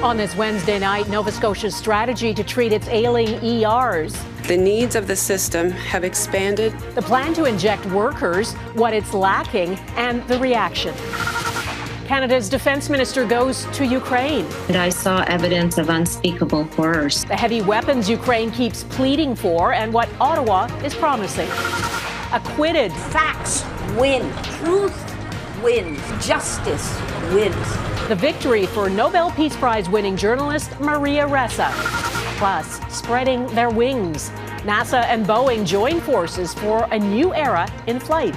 On this Wednesday night, Nova Scotia's strategy to treat its ailing ERs. The needs of the system have expanded. The plan to inject workers, what it's lacking, and the reaction. Canada's defense minister goes to Ukraine. And I saw evidence of unspeakable horrors. The heavy weapons Ukraine keeps pleading for and what Ottawa is promising. Acquitted. Facts win. Truth wins. Justice wins. The victory for Nobel Peace Prize winning journalist Maria Ressa. Plus, spreading their wings. NASA and Boeing join forces for a new era in flight.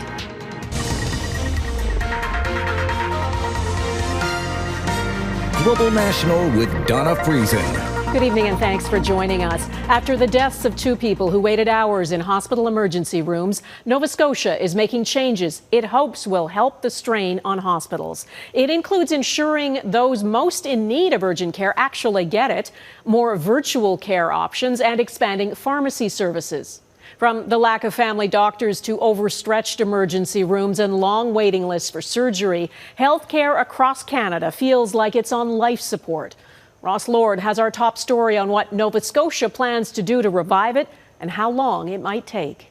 Global National with Donna Friesen. Good evening and thanks for joining us. After the deaths of two people who waited hours in hospital emergency rooms, Nova Scotia is making changes it hopes will help the strain on hospitals. It includes ensuring those most in need of urgent care actually get it, more virtual care options, and expanding pharmacy services. From the lack of family doctors to overstretched emergency rooms and long waiting lists for surgery, healthcare across Canada feels like it's on life support. Ross Lord has our top story on what Nova Scotia plans to do to revive it and how long it might take.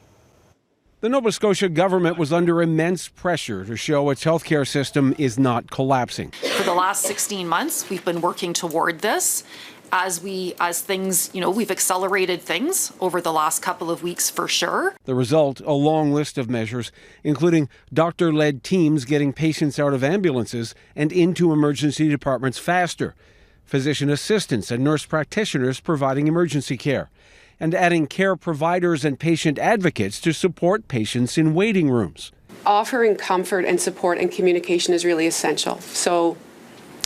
The Nova Scotia government was under immense pressure to show its healthcare system is not collapsing. For the last 16 months, we've been working toward this. As things, we've accelerated things over the last couple of weeks for sure. The result, a long list of measures, including doctor-led teams getting patients out of ambulances and into emergency departments faster, physician assistants and nurse practitioners providing emergency care, and adding care providers and patient advocates to support patients in waiting rooms. Offering comfort and support and communication is really essential. So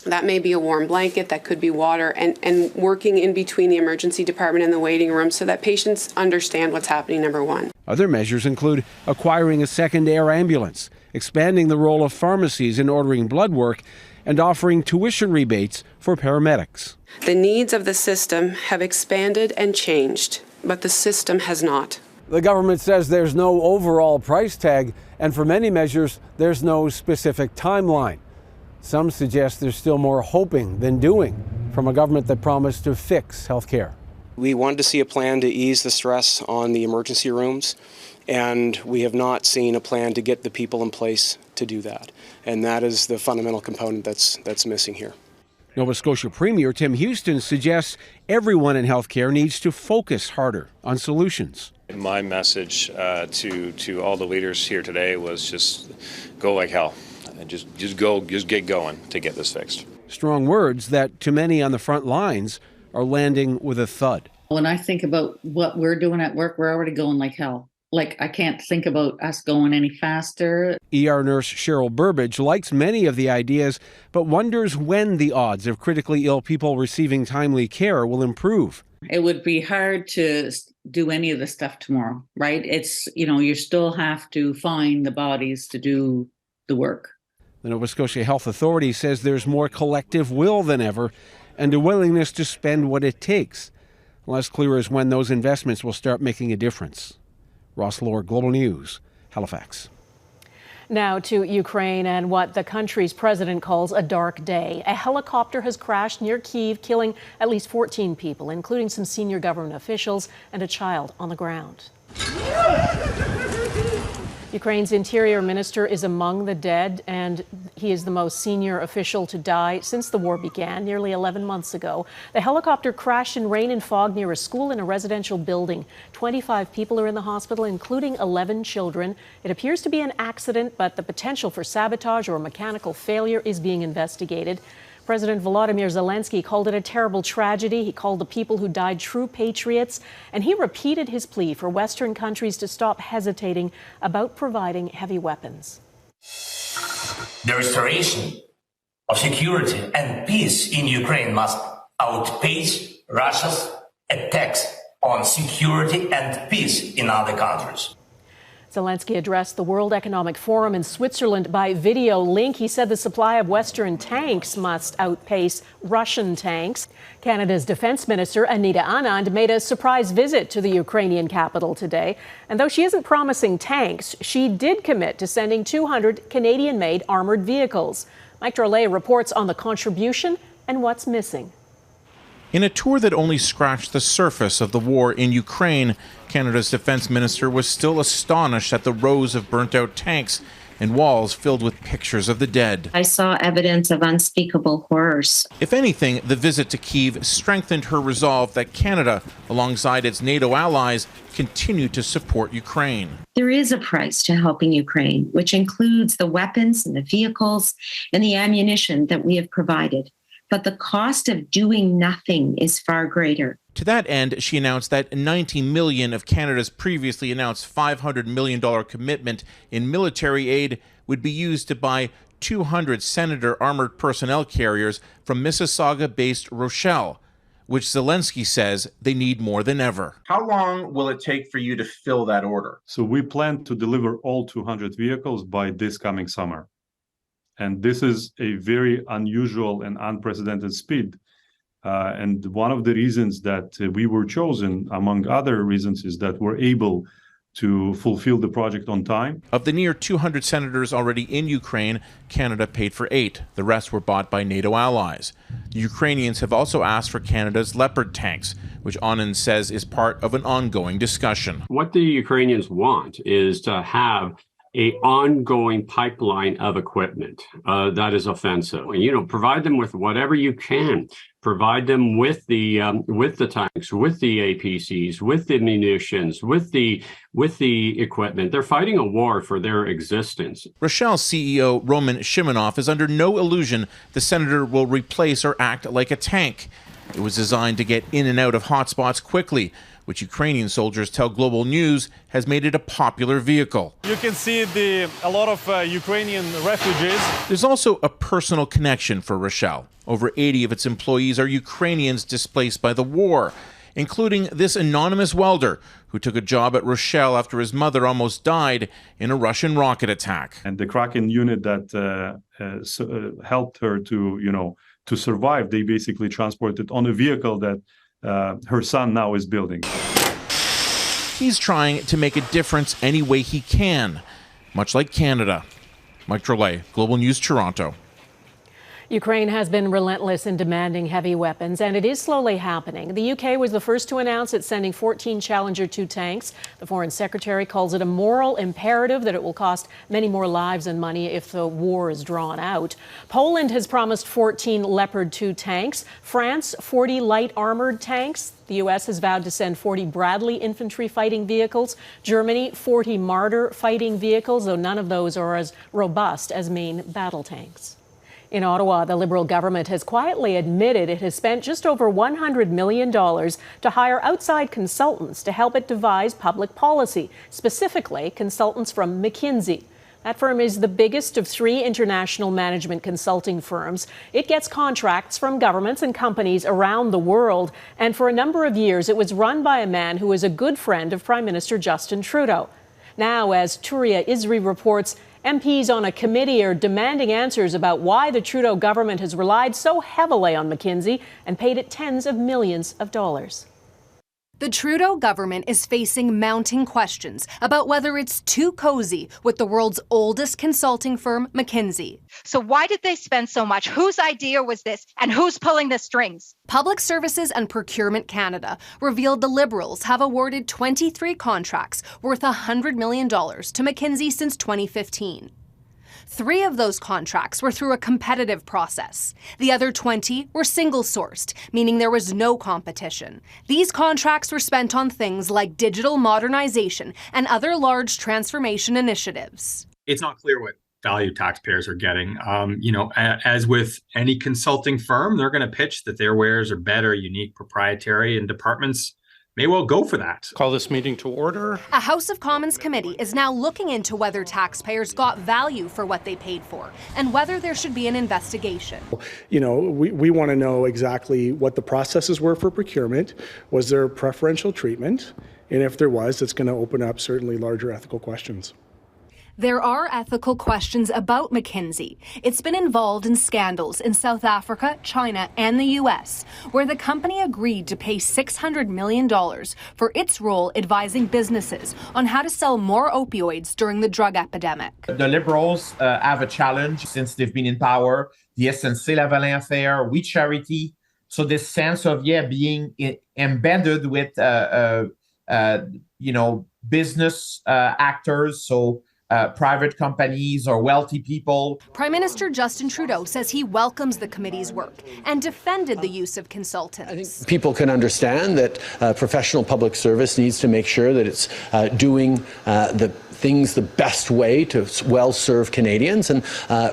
that may be a warm blanket, that could be water, and working in between the emergency department and the waiting room so that patients understand what's happening, number one. Other measures include acquiring a second air ambulance, expanding the role of pharmacies in ordering blood work, and offering tuition rebates for paramedics. The needs of the system have expanded and changed, but the system has not. The government says there's no overall price tag, and for many measures, there's no specific timeline. Some suggest there's still more hoping than doing from a government that promised to fix health care. We wanted to see a plan to ease the stress on the emergency rooms, and we have not seen a plan to get the people in place to do that. And that is the fundamental component that's missing here. Nova Scotia Premier Tim Houston suggests everyone in healthcare needs to focus harder on solutions. My message to all the leaders here today was just go like hell. And just get going to get this fixed. Strong words that, to many on the front lines, are landing with a thud. When I think about what we're doing at work, we're already going like hell. Like, I can't think about us going any faster. ER nurse Cheryl Burbage likes many of the ideas, but wonders when the odds of critically ill people receiving timely care will improve. It would be hard to do any of the stuff tomorrow, right? It's, you still have to find the bodies to do the work. The Nova Scotia Health Authority says there's more collective will than ever and a willingness to spend what it takes. Less clear is when those investments will start making a difference. Ross Lord, Global News, Halifax. Now to Ukraine and what the country's president calls a dark day. A helicopter has crashed near Kyiv, killing at least 14 people, including some senior government officials and a child on the ground. Ukraine's interior minister is among the dead, and he is the most senior official to die since the war began nearly 11 months ago. The helicopter crashed in rain and fog near a school and a residential building. 25 people are in the hospital, including 11 children. It appears to be an accident, but the potential for sabotage or mechanical failure is being investigated. President Volodymyr Zelenskyy called it a terrible tragedy. He called the people who died true patriots, and he repeated his plea for Western countries to stop hesitating about providing heavy weapons. The restoration of security and peace in Ukraine must outpace Russia's attacks on security and peace in other countries. Zelenskyy addressed the World Economic Forum in Switzerland by video link. He said the supply of Western tanks must outpace Russian tanks. Canada's Defence Minister Anita Anand made a surprise visit to the Ukrainian capital today. And though she isn't promising tanks, she did commit to sending 200 Canadian-made armoured vehicles. Mike Drolet reports on the contribution and what's missing. In a tour that only scratched the surface of the war in Ukraine, Canada's defense minister was still astonished at the rows of burnt-out tanks and walls filled with pictures of the dead. I saw evidence of unspeakable horrors. If anything, the visit to Kyiv strengthened her resolve that Canada, alongside its NATO allies, continue to support Ukraine. There is a price to helping Ukraine, which includes the weapons and the vehicles and the ammunition that we have provided. But the cost of doing nothing is far greater. To that end, she announced that $90 million of Canada's previously announced $500 million commitment in military aid would be used to buy 200 Senator armored personnel carriers from Mississauga-based Rochelle, which Zelenskyy says they need more than ever. How long will it take for you to fill that order? So we plan to deliver all 200 vehicles by this coming summer. And this is a very unusual and unprecedented speed. And one of the reasons that we were chosen, among other reasons, is that we're able to fulfill the project on time. Of the near 200 senators already in Ukraine, Canada paid for 8. The rest were bought by NATO allies. The Ukrainians have also asked for Canada's Leopard tanks, which Anand says is part of an ongoing discussion. What the Ukrainians want is to have an ongoing pipeline of equipment that is offensive. Provide them with whatever you can. Provide them with the tanks, with the APCs, with the munitions, with the equipment. They're fighting a war for their existence. Rochelle CEO Roman Shimonov is under no illusion the senator will replace or act like a tank. It was designed to get in and out of hotspots quickly, which Ukrainian soldiers tell Global News has made it a popular vehicle. You can see a lot of Ukrainian refugees. There's also a personal connection for Rochelle. Over 80 of its employees are Ukrainians displaced by the war, including this anonymous welder who took a job at Rochelle after his mother almost died in a Russian rocket attack. And the Kraken unit that helped her to survive, they basically transported on a vehicle that her son now is building. He's trying to make a difference any way he can, much like Canada. Mike Drolet, Global News, Toronto. Ukraine has been relentless in demanding heavy weapons, and it is slowly happening. The UK was the first to announce it's sending 14 Challenger 2 tanks. The Foreign Secretary calls it a moral imperative that it will cost many more lives and money if the war is drawn out. Poland has promised 14 Leopard 2 tanks. France, 40 light armored tanks. The U.S. has vowed to send 40 Bradley infantry fighting vehicles. Germany, 40 Marder fighting vehicles, though none of those are as robust as main battle tanks. In Ottawa, the Liberal government has quietly admitted it has spent just over $100 million to hire outside consultants to help it devise public policy, specifically consultants from McKinsey. That firm is the biggest of 3 international management consulting firms. It gets contracts from governments and companies around the world, and for a number of years it was run by a man who is a good friend of Prime Minister Justin Trudeau. Now, as Turia Isri reports, MPs on a committee are demanding answers about why the Trudeau government has relied so heavily on McKinsey and paid it tens of millions of dollars. The Trudeau government is facing mounting questions about whether it's too cozy with the world's oldest consulting firm, McKinsey. So why did they spend so much? Whose idea was this? And who's pulling the strings? Public Services and Procurement Canada revealed the Liberals have awarded 23 contracts worth $100 million to McKinsey since 2015. 3 of those contracts were through a competitive process. The other 20 were single-sourced, meaning there was no competition. These contracts were spent on things like digital modernization and other large transformation initiatives. It's not clear what value taxpayers are getting. As with any consulting firm, they're going to pitch that their wares are better, unique, proprietary, and departments may well go for that. Call this meeting to order. A House of Commons committee is now looking into whether taxpayers got value for what they paid for and whether there should be an investigation. We want to know exactly what the processes were for procurement. Was there preferential treatment? And if there was, it's going to open up certainly larger ethical questions. There are ethical questions about McKinsey. It's been involved in scandals in South Africa, China, and the U.S., where the company agreed to pay $600 million for its role advising businesses on how to sell more opioids during the drug epidemic. The Liberals have a challenge since they've been in power. The SNC-Lavalin affair, We Charity, So this sense of being embedded with business actors, so private companies or wealthy people. Prime Minister Justin Trudeau says he welcomes the committee's work and defended the use of consultants. People can understand that professional public service needs to make sure that it's doing the things the best way to well serve Canadians and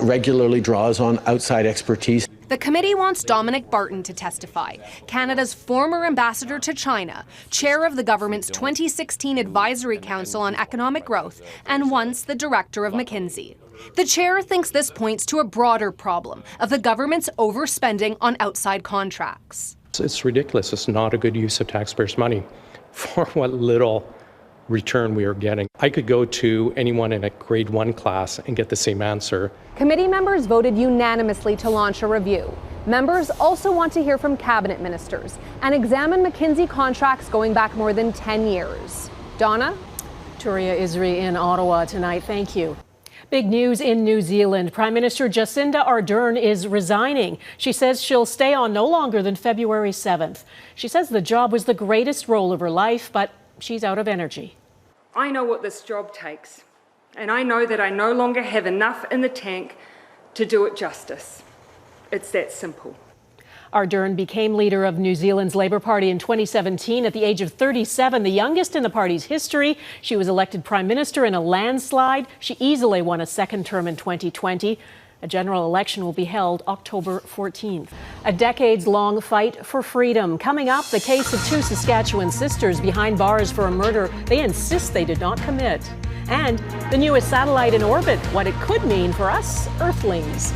regularly draws on outside expertise. The committee wants Dominic Barton to testify, Canada's former ambassador to China, chair of the government's 2016 Advisory Council on Economic Growth, and once the director of McKinsey. The chair thinks this points to a broader problem of the government's overspending on outside contracts. It's ridiculous. It's not a good use of taxpayers' money for what little return we are getting. I could go to anyone in a grade 1 class and get the same answer. Committee members voted unanimously to launch a review. Members also want to hear from cabinet ministers and examine McKinsey contracts going back more than 10 years. Donna? Turia Isri in Ottawa tonight. Thank you. Big news in New Zealand. Prime Minister Jacinda Ardern is resigning. She says she'll stay on no longer than February 7th. She says the job was the greatest role of her life, but she's out of energy. I know what this job takes, and I know that I no longer have enough in the tank to do it justice. It's that simple. Ardern became leader of New Zealand's Labour Party in 2017 at the age of 37, the youngest in the party's history. She was elected Prime Minister in a landslide. She easily won a second term in 2020. A general election will be held October 14th. A decades-long fight for freedom. Coming up, the case of 2 Saskatchewan sisters behind bars for a murder they insist they did not commit. And the newest satellite in orbit, what it could mean for us Earthlings.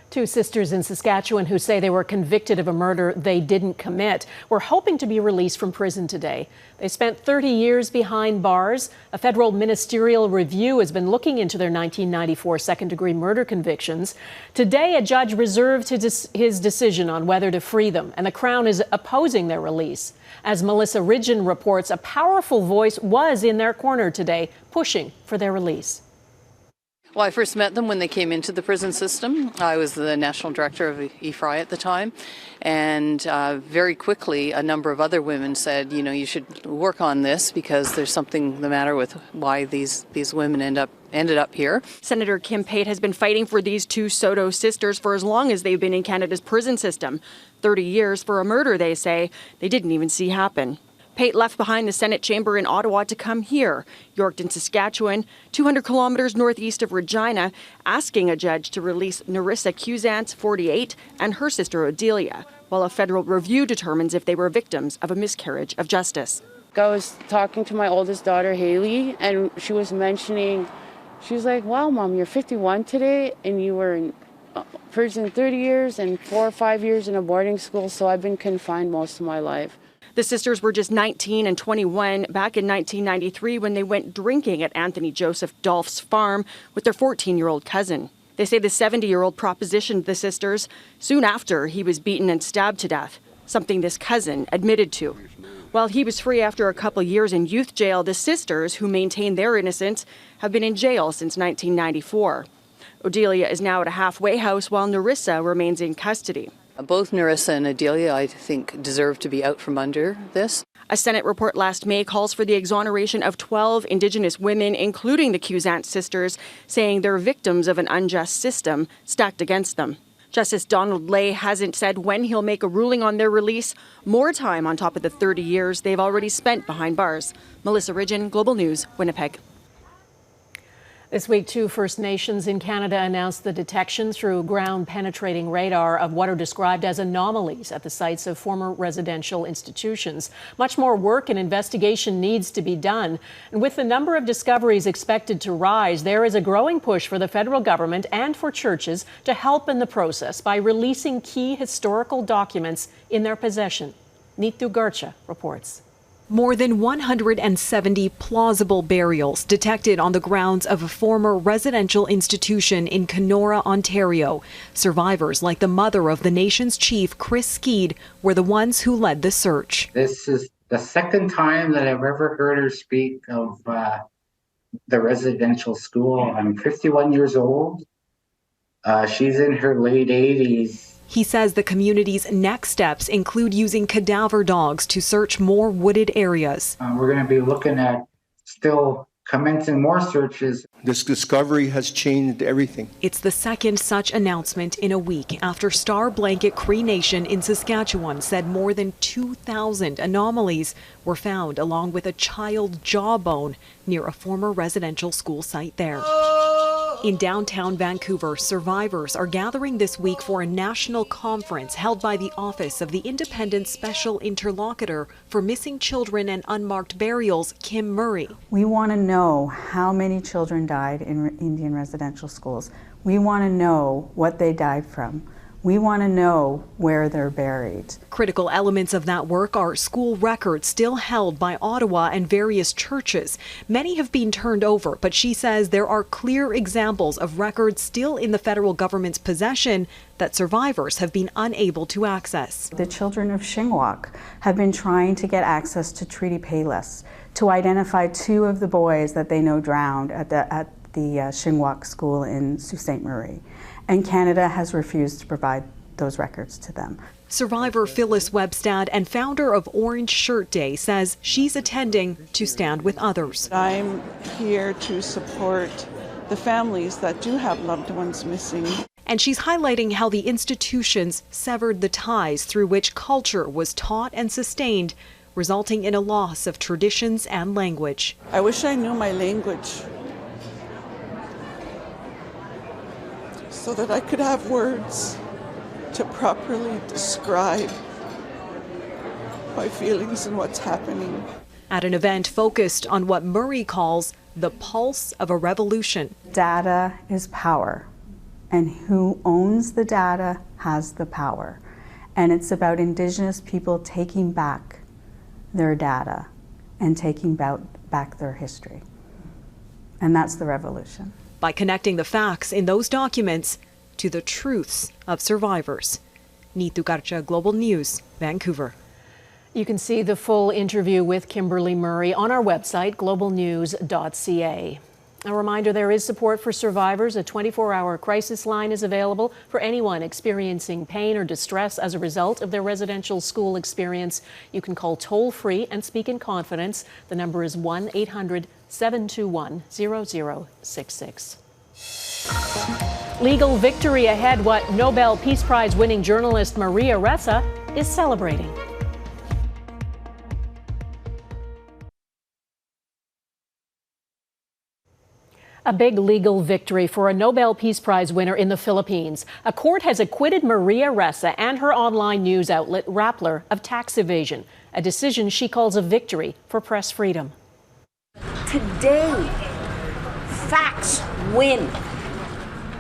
Two sisters in Saskatchewan who say they were convicted of a murder they didn't commit were hoping to be released from prison today. They spent 30 years behind bars. A federal ministerial review has been looking into their 1994 second-degree murder convictions. Today, a judge reserved his decision on whether to free them, and the Crown is opposing their release. As Melissa Ridgen reports, a powerful voice was in their corner today, pushing for their release. Well, I first met them when they came into the prison system. I was the national director of EFRI at the time, and very quickly a number of other women said, you know, you should work on this because there's something the matter with why these women ended up here. Senator Kim Pate has been fighting for these 2 Soto sisters for as long as they've been in Canada's prison system. 30 years for a murder, they say, they didn't even see happen. Pate left behind the Senate chamber in Ottawa to come here, Yorkton, Saskatchewan, 200 kilometers northeast of Regina, asking a judge to release Nerissa Quewezance, 48, and her sister Odelia, while a federal review determines if they were victims of a miscarriage of justice. I was talking to my oldest daughter, Haley, and she was mentioning, she was like, wow, Mom, you're 51 today, and you were in prison 30 years and 4 or 5 years in a boarding school, so I've been confined most of my life. The sisters were just 19 and 21 back in 1993 when they went drinking at Anthony Joseph Dolph's farm with their 14-year-old cousin. They say the 70-year-old propositioned the sisters soon after he was beaten and stabbed to death, something this cousin admitted to. While he was free after a couple years in youth jail, the sisters, who maintain their innocence, have been in jail since 1994. Odelia is now at a halfway house while Nerissa remains in custody. Both Nerissa and Odelia, I think, deserve to be out from under this. A Senate report last May calls for the exoneration of 12 Indigenous women, including the Quewezance sisters, saying they're victims of an unjust system stacked against them. Justice Donald Lay hasn't said when he'll make a ruling on their release, more time on top of the 30 years they've already spent behind bars. Melissa Ridgen, Global News, Winnipeg. This week, 2 First Nations in Canada announced the detection through ground-penetrating radar of what are described as anomalies at the sites of former residential institutions. Much more work and investigation needs to be done. And with the number of discoveries expected to rise, there is a growing push for the federal government and for churches to help in the process by releasing key historical documents in their possession. Neetu Garcha reports. More than 170 plausible burials detected on the grounds of a former residential institution in Kenora, Ontario. Survivors, like the mother of the nation's chief, Chris Skeed, were the ones who led the search. This is the second time that I've ever heard her speak of the residential school. I'm 51 years old. She's in her late 80s. He says the community's next steps include using cadaver dogs to search more wooded areas. We're going to be looking at still commencing more searches. This discovery has changed everything. It's the second such announcement in a week after Star Blanket Cree Nation in Saskatchewan said more than 2,000 anomalies were found along with a child jawbone near a former residential school site there. In downtown Vancouver, survivors are gathering this week for a national conference held by the Office of the Independent Special Interlocutor for Missing Children and Unmarked Burials, Kim Murray. We want to know how many children died in Indian residential schools. We want to know what they died from. We want to know where they're buried. Critical elements of that work are school records still held by Ottawa and various churches. Many have been turned over, but she says there are clear examples of records still in the federal government's possession that survivors have been unable to access. The children of Shingwak have been trying to get access to Treaty Payless to identify 2 of the boys that they know drowned at the Shingwak school in Sault Ste. Marie. And Canada has refused to provide those records to them. Survivor Phyllis Webstad and founder of Orange Shirt Day says she's attending to stand with others. I'm here to support the families that do have loved ones missing. And she's highlighting how the institutions severed the ties through which culture was taught and sustained, resulting in a loss of traditions and language. I wish I knew my language, so that I could have words to properly describe my feelings and what's happening. At an event focused on what Murray calls the pulse of a revolution. Data is power, and who owns the data has the power. And it's about Indigenous people taking back their data and taking back their history. And that's the revolution. By connecting the facts in those documents to the truths of survivors. Neetu Garcha, Global News, Vancouver. You can see the full interview with Kimberly Murray on our website, globalnews.ca. A reminder, there is support for survivors. A 24-hour crisis line is available for anyone experiencing pain or distress as a result of their residential school experience. You can call toll-free and speak in confidence. The number is 1-800-721-0066. Legal victory ahead, what Nobel Peace Prize winning journalist Maria Ressa is celebrating. A big legal victory for a Nobel Peace Prize winner in the Philippines. A court has acquitted Maria Ressa and her online news outlet Rappler of tax evasion, a decision she calls a victory for press freedom. Today, facts win.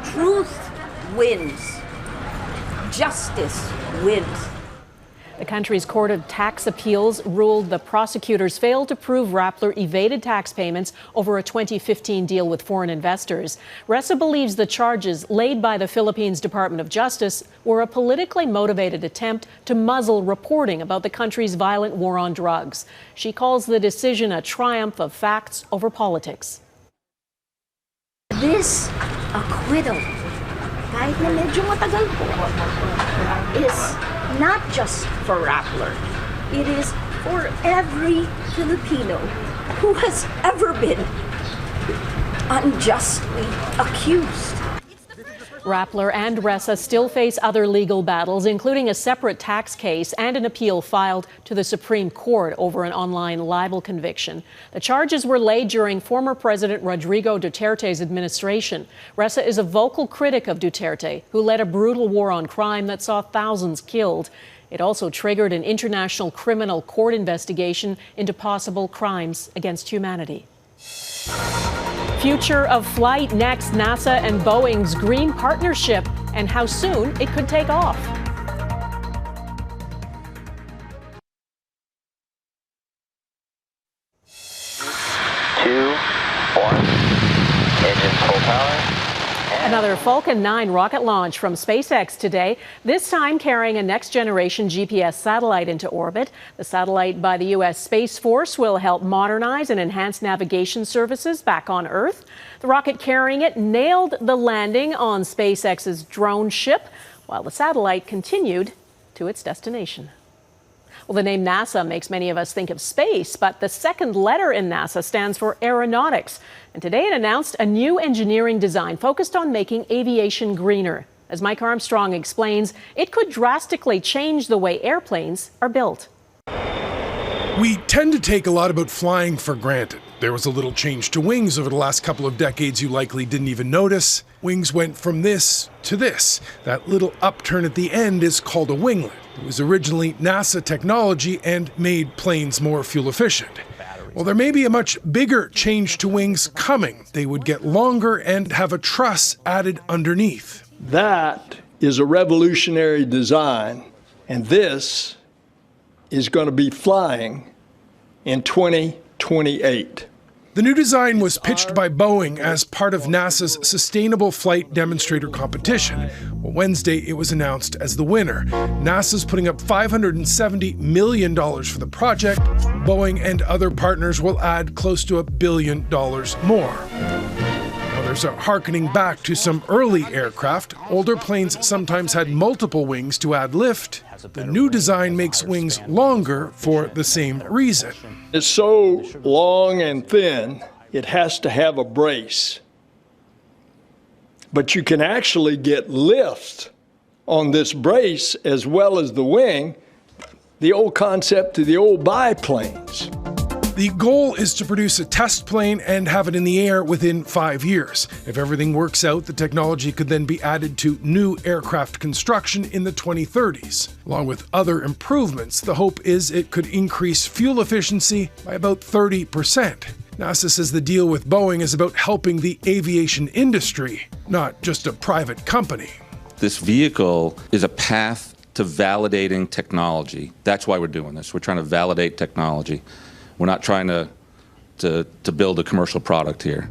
Truth wins. Justice wins. The country's Court of Tax Appeals ruled the prosecutors failed to prove Rappler evaded tax payments over a 2015 deal with foreign investors. Ressa believes the charges laid by the Philippines Department of Justice were a politically motivated attempt to muzzle reporting about the country's violent war on drugs. She calls the decision a triumph of facts over politics. This acquittal, kahit na medyo matagal po, is not just for Rappler. It is for every Filipino who has ever been unjustly accused. Rappler and Ressa still face other legal battles, including a separate tax case and an appeal filed to the Supreme Court over an online libel conviction. The charges were laid during former President Rodrigo Duterte's administration. Ressa is a vocal critic of Duterte, who led a brutal war on crime that saw thousands killed. It also triggered an international criminal court investigation into possible crimes against humanity. Future of flight next, NASA and Boeing's green partnership and how soon it could take off. Another Falcon 9 rocket launch from SpaceX today, this time carrying a next-generation GPS satellite into orbit. The satellite by the U.S. Space Force will help modernize and enhance navigation services back on Earth. The rocket carrying it nailed the landing on SpaceX's drone ship, while the satellite continued to its destination. Well, the name NASA makes many of us think of space, but the second letter in NASA stands for aeronautics. And today it announced a new engineering design focused on making aviation greener. As Mike Armstrong explains, it could drastically change the way airplanes are built. We tend to take a lot about flying for granted. There was a little change to wings over the last couple of decades you likely didn't even notice. Wings went from this to this. That little upturn at the end is called a winglet. It was originally NASA technology and made planes more fuel efficient. Well, there may be a much bigger change to wings coming. They would get longer and have a truss added underneath. That is a revolutionary design, and this is going to be flying in 2028. The new design was pitched by Boeing as part of NASA's Sustainable Flight Demonstrator competition. Well, Wednesday, it was announced as the winner. NASA's putting up $570 million for the project. Boeing and other partners will add close to $1 billion more. Others are hearkening back to some early aircraft. Older planes sometimes had multiple wings to add lift. The new design makes wings longer for the same reason. It's so long and thin, it has to have a brace. But you can actually get lift on this brace as well as the wing, the old concept of the old biplanes. The goal is to produce a test plane and have it in the air within 5 years. If everything works out, the technology could then be added to new aircraft construction in the 2030s. Along with other improvements, the hope is it could increase fuel efficiency by about 30%. NASA says the deal with Boeing is about helping the aviation industry, not just a private company. This vehicle is a path to validating technology. That's why we're doing this. We're trying to validate technology. We're not trying to build a commercial product here.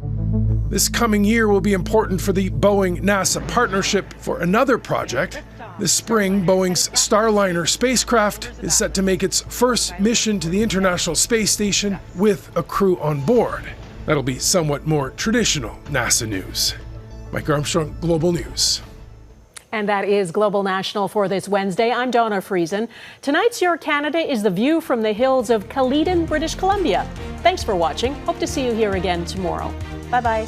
This coming year will be important for the Boeing-NASA partnership for another project. This spring, Boeing's Starliner spacecraft is set to make its first mission to the International Space Station with a crew on board. That'll be somewhat more traditional NASA news. Mike Armstrong, Global News. And that is Global National for this Wednesday. I'm Donna Friesen. Tonight's Your Canada is the view from the hills of Caledon, British Columbia. Thanks for watching. Hope to see you here again tomorrow. Bye-bye.